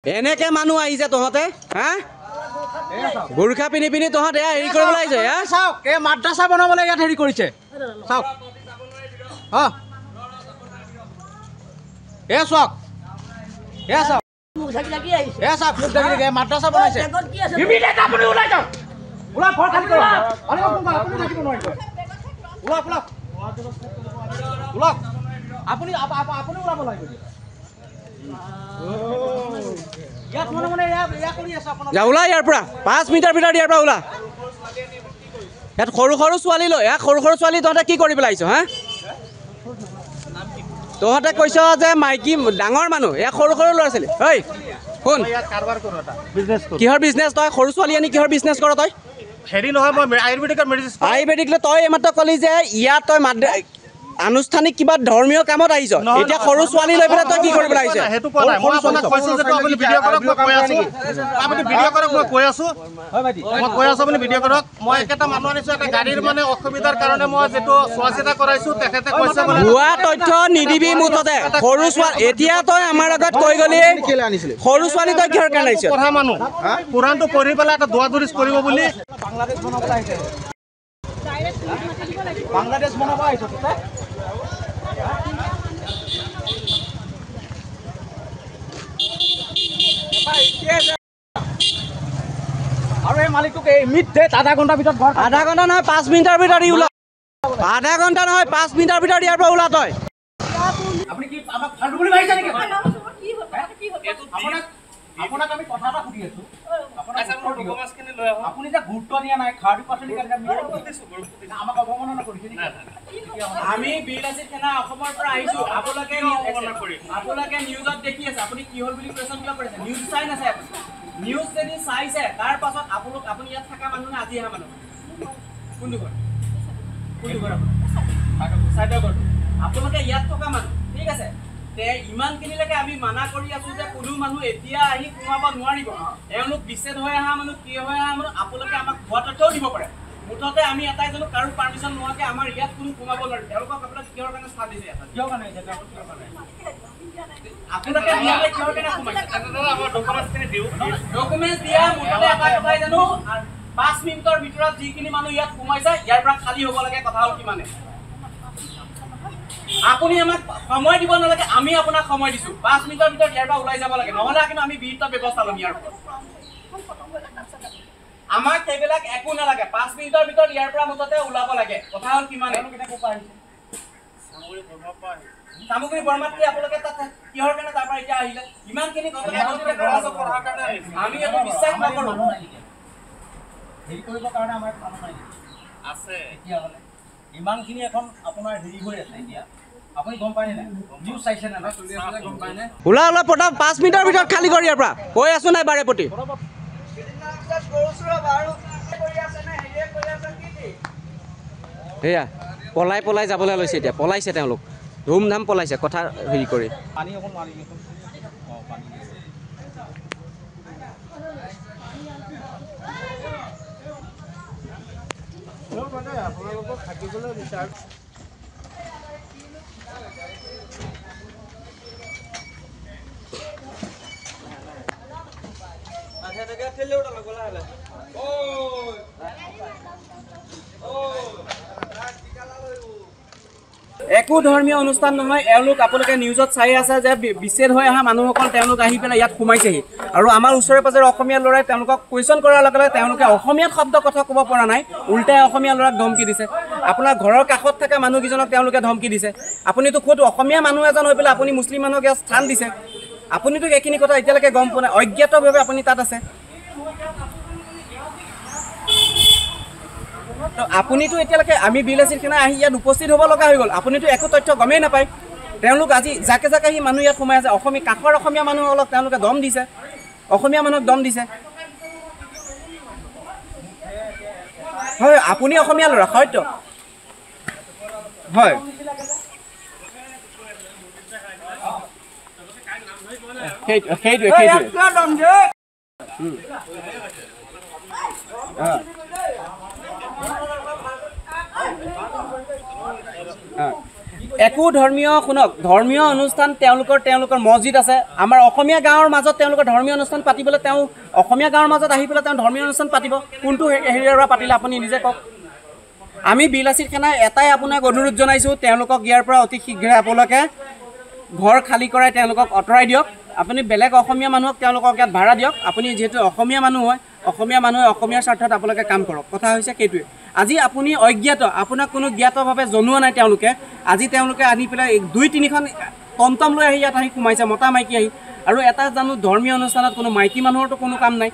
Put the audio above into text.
এনেকে মানুহ আহিছে তহঁতে হা গুৰখা পিনি পিনি তহঁতে হেৰি কৰিবলৈ আহিছে হা চাওক এই মাদ্ৰাছা বনাবলৈ ইয়াত হেৰি কৰিছে চাওক এ চাওক এ চাওক মুখ ঢাকি ঢাকি আহিছে এ চাওক মুখ ঢাকি ঢাকি মাদ্ৰাছা বনাইছে ইমিডিয়েট আপুনি ওলাই যাওক ওলা ফৰ খালি কৰক আৰে আপুনি থাকিব নোৱাৰিব ওলা ওলা ওলা আপুনি আপুনি ওলাব লাগিব যা ওলা ইয়াৰ পৰা 5 মিটাৰ ভিতৰত ইয়াৰ পৰা ওলা ইয়াত সৰু সৰু ছোৱালী লৈ সৰু সৰু ছোৱালী তহঁতে কি কৰি পেলাইছ হা তহঁতে কৈছ যে মাইকী ডাঙৰ মানুহ ইয়াত সৰু সৰু ল'ৰা ছোৱালী ঐ শুন কিহৰ বিজনেছ তই সৰু ছোৱালী আনি কিহৰ বিজনেছ কৰ তই হেৰি নহয় মই আয়ুৰ্বেদিক তই এইমাত্ৰ ক'লি যে ইয়াত তই আনুষ্ঠানিক কিবা ধৰ্মীয় কামত আহিছ এতিয়া সৰু ছোৱালী লৈ পেলাই তই কি কৰিব লাগিছে হেতু কোৱা নাই মই আপোনাক কৈছো যে আপুনি ভিডিঅ' কৰক মই কৈ আছো আপুনি ভিডিঅ' কৰক মই কৈ আছো হয় ভাইটি মই কৈ আছো আপুনি ভিডিঅ' কৰক মই একটা মানুহ আনিছো এটা গাড়ীৰ মানে অসুবিধাৰ কাৰণে মই যেটো চোৱাচিতা কৰাইছো তেখেতে কৈছে মানে ভুৱা তথ্য নিদিবি মুঠতে সৰু ছোৱালী এতিয়া তই আমাৰ আগত কৈ গলি সৰু ছোৱালী তই কিহৰ কাৰণে আহিছ পঢ়া মানুহ কুৰানটো পঢ়ি পেলাই এটা দোৱা দৰিছ কৰিব বুলি বাংলাদেশ বনাবলৈ আহিছে বাংলাদেশ বনাব আহিছে আৰু এই মালিকটোক এই মিট দে আধা ঘণ্টাৰ ভিতৰত ঘৰ আধা ঘণ্টা নহয় 5 মিনিটৰ ভিতৰত ওলা আধা ঘণ্টা নহয় 5 মিনিটৰ ভিতৰত ইয়াৰ পৰা ওলা তই আপুনি কি আমাক ফাল্টু বুলি ভাবিছে নেকি আপোনাক আমি কথা এটা সুধি আছো আপুনি যে গুৰুত্ব দিয়া নাই খাৰদি পাচলি আমাক অৱমাননা কৰিছে আমি বিলাসী সেনা অসমৰ পৰা আহিছো আপোনালোকে নিউজত দেখি আছে আপুনি কি হল বুলি কোৱেশ্যন কিয় কৰিছে নিউজ চাই নাছে আপুনি নিউজ যদি চাইছে তাৰ পাছত আপুনি ইয়াত থকা মানুহ আজি আহা মানুহ কোনটো ঘৰ আপোনালোকে ইয়াত থকা মানুহ ঠিক আছে তে ইমান কিনিলৈকে আমি মানা কৰি আছো যে কোনো মানুহ এতিয়া আহি সোমাব নোৱাৰিব এওঁলোক বিচ্ছেদ হৈ অহা মানুহ কি হৈ অহা মানুহ আপোনালোকে আমাক ভুৱা তথ্যও দিব পাৰে মুঠতে আমি এটাই জানো কাৰো পাৰ্মিশ্যন নোহোৱাকৈ আমাৰ ইয়াত কোনো সোমাব নোৱাৰে তেওঁলোকক আপোনাক কিহৰ কাৰণে স্থান দিছে কিহৰ কাৰণে আপোনালোকে ইয়াতে কিহৰ কাৰণে সোমাইছে আমাৰ ডকুমেণ্টছখিনি দিওঁ ডকুমেণ্টছ দিয়া মুঠতে এটা কথাই জানো 5 মিনিটৰ ভিতৰত যিখিনি মানুহ ইয়াত সোমাইছে ইয়াৰ পৰা খালী হ'ব লাগে কথা হ'ল কিমানে আপুনি আমাক সময় দিব নালাগে আমি আপোনাক সময় দিছো 5 মিনিটৰ ভিতৰত ইয়াৰ পৰা ওলাই যাব লাগে নহলে কিন্তু আমি বিহিত ব্যৱস্থা ল'ম ইয়াৰ ওপৰত আমাক সেইবিলাক একো নালাগে 5 মিনিটৰ ভিতৰত ইয়াৰ পৰা মুঠতে ওলাব লাগে কথা হ'ল কিমান সামগ্ৰী বৰ্মাত কি আপোনালোকে তাত কিহৰ কাৰণে তাৰ পৰা এতিয়া আহিলে ইমানখিনি ঘটনা আমি একো বিশ্বাস নকৰো হেৰি কৰিবৰ কাৰণে আমাৰ মানুহ নাই আছে এতিয়াহ'লে ইমানখিনি এখন আপোনাৰ হেৰি হৈ আছে এতিয়া আপুনি গম পায় নাই নিউজ চাইছে না চলি আছে গম পায় নে ওলা ওলা পটাপ 5 মিনিটৰ ভিতৰত খালী কৰি ইয়াৰ পৰা কৈ আছো নাই বাৰে প্ৰতি সেয়া পলাই পলাই যাবলৈ লৈছে এতিয়া পলাইছে তেওঁলোক ধুমধাম পলাইছে কথা হেৰি কৰি পানী অকণ মাৰি দিয়ক পানী মানে আপোনালোকক থাকিবলৈ বিচাৰ একো ধৰ্মীয় অনুষ্ঠান নহয় এওঁলোক আপোনালোকে নিউজত চাই আছে যে বিচ্ছেদ হৈ অহা মানুহসকল তেওঁলোক আহি পেলাই ইয়াত সোমাইছেহি আৰু আমাৰ ওচৰে পাজৰে অসমীয়া ল'ৰাই তেওঁলোকক কুৱেশ্যন কৰাৰ লগে লগে তেওঁলোকে অসমীয়াত শব্দ কথা ক'ব পৰা নাই উল্টাই অসমীয়া ল'ৰাক ধমকি দিছে আপোনাৰ ঘৰৰ কাষত থকা মানুহকেইজনক তেওঁলোকে ধমকি দিছে আপুনিতো খোদ অসমীয়া মানুহ এজন হৈ পেলাই আপুনি মুছলিম মানুহক ইয়াত স্থান দিছে আপুনিতো এইখিনি কথা এতিয়ালৈকে গম পোৱা নাই অজ্ঞাতভাৱে আপুনি তাত আছে আপুনিতো এতিয়ালৈকে আমি বিলাসীৰ সেনা আহি ইয়াত উপস্থিত হ'ব লগা হৈ গ'ল আপুনিতো একো তথ্য গমেই নাপায় তেওঁলোক আজি জাকে জাকে আহি মানুহ ইয়াত সোমাই আছে অসমীয়া কাষৰ অসমীয়া মানুহসকলক তেওঁলোকে দম দিছে অসমীয়া মানুহক দম দিছে হয় আপুনি অসমীয়া ল'ৰা সত্য হয় একো ধৰ্মীয় শুনক ধৰ্মীয় অনুষ্ঠান তেওঁলোকৰ মছজিদ আছে আমাৰ অসমীয়া গাঁৱৰ মাজত তেওঁলোকৰ ধৰ্মীয় অনুষ্ঠান পাতিবলৈ তেওঁ অসমীয়া গাঁৱৰ মাজত আহি পেলাই তেওঁ ধৰ্মীয় অনুষ্ঠান পাতিব কোনটো হেৰিৰ পৰা পাতিলে আপুনি নিজে কওক আমি বিলাসী খানা এটাই আপোনাক অনুৰোধ জনাইছোঁ তেওঁলোকক ইয়াৰ পৰা অতি শীঘ্ৰে আপোনালোকে ঘৰ খালী কৰাই তেওঁলোকক আঁতৰাই দিয়ক আপুনি বেলেগ অসমীয়া মানুহক তেওঁলোকক ইয়াত ভাড়া দিয়ক আপুনি যিহেতু অসমীয়া মানুহ হয় অসমীয়া মানুহে অসমীয়াৰ স্বাৰ্থত আপোনালোকে কাম কৰক কথা হৈছে সেইটোৱে আজি আপুনি অজ্ঞাত আপোনাক কোনো জ্ঞাতভাৱে জনোৱা নাই তেওঁলোকে আজি তেওঁলোকে আনি পেলাই 2-3খন টমটম লৈ আহি ইয়াত আহি সোমাইছে মতা মাইকী আহি আৰু এটা জানো ধৰ্মীয় অনুষ্ঠানত কোনো মাইকী মানুহৰতো কোনো কাম নাই